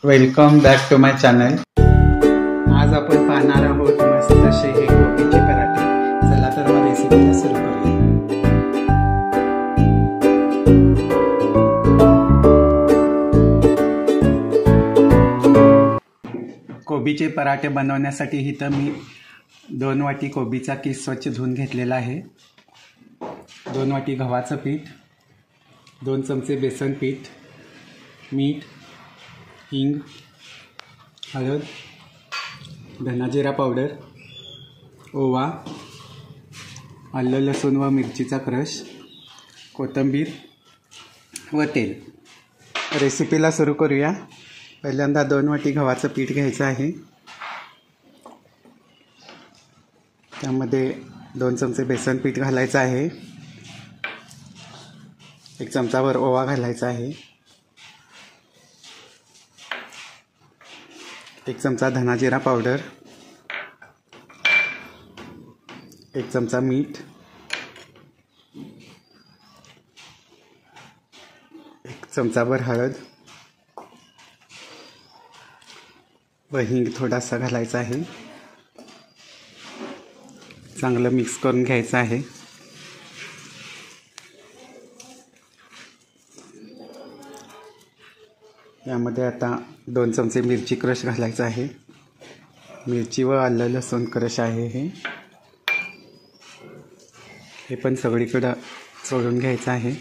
Welcome back to my channel. आज आपण पाहणार आहोत मस्त असे हे कोबीचे पराठे। चला तर मग रेसिपीला सुरू करूया। कोबीचे पराठे बनवण्यासाठी इथं मी 2 वाटी कोबीचा किस स्वच्छ धुवून घेतलेला आहे। 2 वाटी गव्हाचं पीठ, 2 चमचे बेसन पीठ, मीठ, हिंग, हळद, धना जिरा पावडर, ओवा, आलं लसूण व मिरचीचा क्रश, कोथिंबीर व तेल। रेसिपीला सुरू करूया। पहिल्यांदा 2 वाटी गव्हाचं पीठ घ्यायचं आहे। त्यामध्ये 2 चमचे बेसन पीठ घालायचं आहे। 1 चमचाभर ओवा घालायचा आहे। 1 चमचा धना जिरा पावडर, 1 चमचा मीठ, 1 चमचाभर हळद व हिंग थोडासा घालायचा आहे। चांगलं मिक्स करून घ्यायचं आहे। यामध्ये आता 2 चमचे मिरची क्रश घालायचं आहे। मिरची व आलं लसूण क्रश आहे हे पण सगळीकडे सोडून घ्यायचं आहे।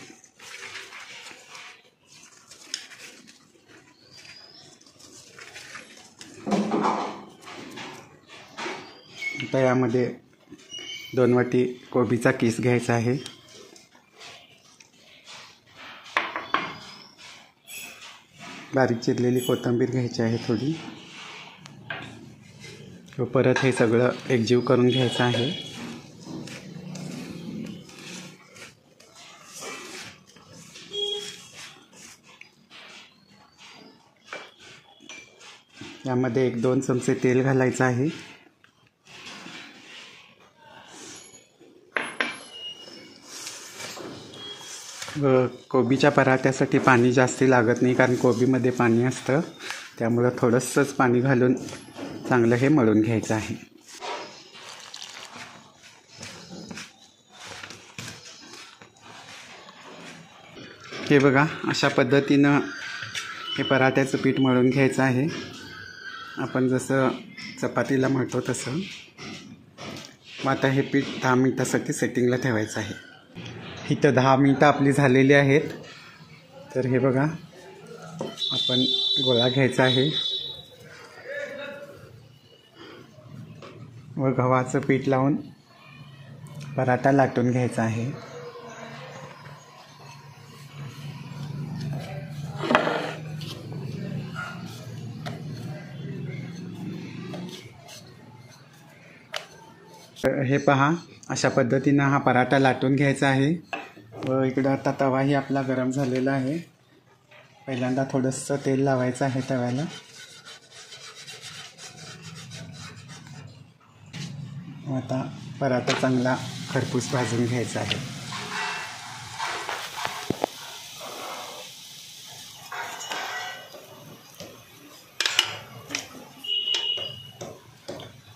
आता यामध्ये 2 वाटी कोबीचा किस घ्यायचा आहे। बारीक चिरलेली कोथिंबीर घ्यायची आहे थोडी व परत हे सगळं एकजीव करून घ्यायचं आहे। यामध्ये 1-2 चमचे तेल घालायचं आहे। व कोबीच्या पराठ्यासाठी पाणी जास्ती लागत नाही, कारण कोबीमध्ये पाणी असतं। त्यामुळे थोडंसंच पाणी घालून चांगलं हे मळून घ्यायचं आहे। हे बघा, अशा पद्धतीनं हे पराठ्याचं पीठ मळून घ्यायचं आहे। आपण जसं चपातीला मळतो तसं। मग आता हे पीठ 10 मिनिटासाठी सेटिंगला ठेवायचं आहे। इथं 10 मिनिटं आपली झालेली आहेत। तर हे बघा, आपण गोळा घ्यायचा आहे व गव्हाचं पीठ लावून पराठा लाटून घ्यायचा आहे। हे पहा, अशा पद्धतीनं हा पराठा लाटून घ्यायचा आहे। व इकडं आता तवाही आपला गरम झालेला आहे। पहिल्यांदा थोडंसं तेल लावायचं आहे तव्याला। आता पराठा चांगला खरपूस भाजून घ्यायचा आहे।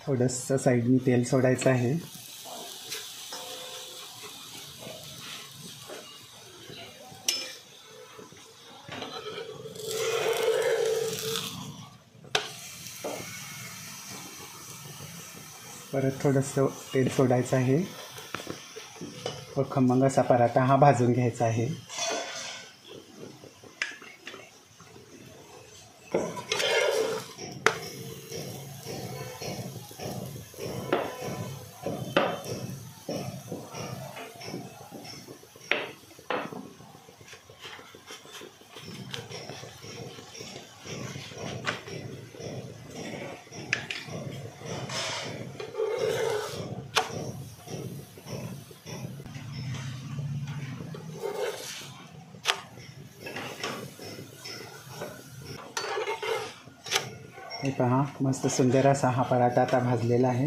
थोडंसं साईडनी तेल सोडायचं आहे। परत थोडंसं तेल सोडायचं आहे व खमंग असा पराठा हा भाजून घ्यायचा आहे। हे पहा, मस्त सुंदर असा हा पराठा आता भाजलेला आहे।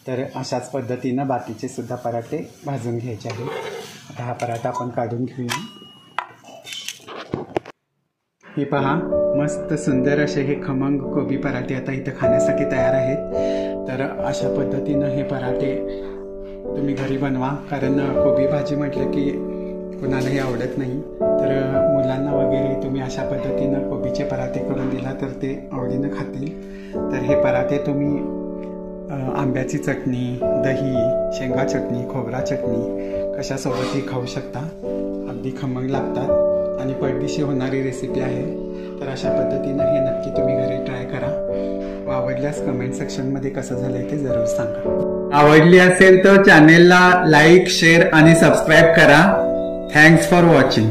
तर अशाच पद्धतीनं बाकीचे सुद्धा पराठे भाजून घ्यायचे आहेत। आता हा पराठा आपण काढून घेऊया। हे पहा, मस्त सुंदर असे हे खमंग कोबी पराठे आता इथं खाण्यासाठी तयार आहेत. तर अशा पद्धतीनं हे पराठे तुम्ही घरी बनवा, कारण कोबी भाजी म्हटलं की कुणालाही आवडत नाही. तर मुलांना वगैरे तुम्ही अशा पद्धतीनं कोबीचे पराठे करून दिला तर ते आवडीनं खातील. तर हे पराठे तुम्ही आंब्याची चटणी, दही, शेंगा चटणी, खोबरा चटणी कशासोबतही खाऊ शकता. अगदी खमंग लागतात आणि पडदिशी होणारी रेसिपी आहे. तर अशा पद्धतीनं हे नक्की तुम्ही घरी ट्राय करा. आवडल्यास कमेंट सेक्शनमध्ये कसं झालंय ते जरूर सांगा. आवडली असेल तर चॅनेलला लाईक, शेअर आणि सबस्क्राईब करा. Thanks for watching.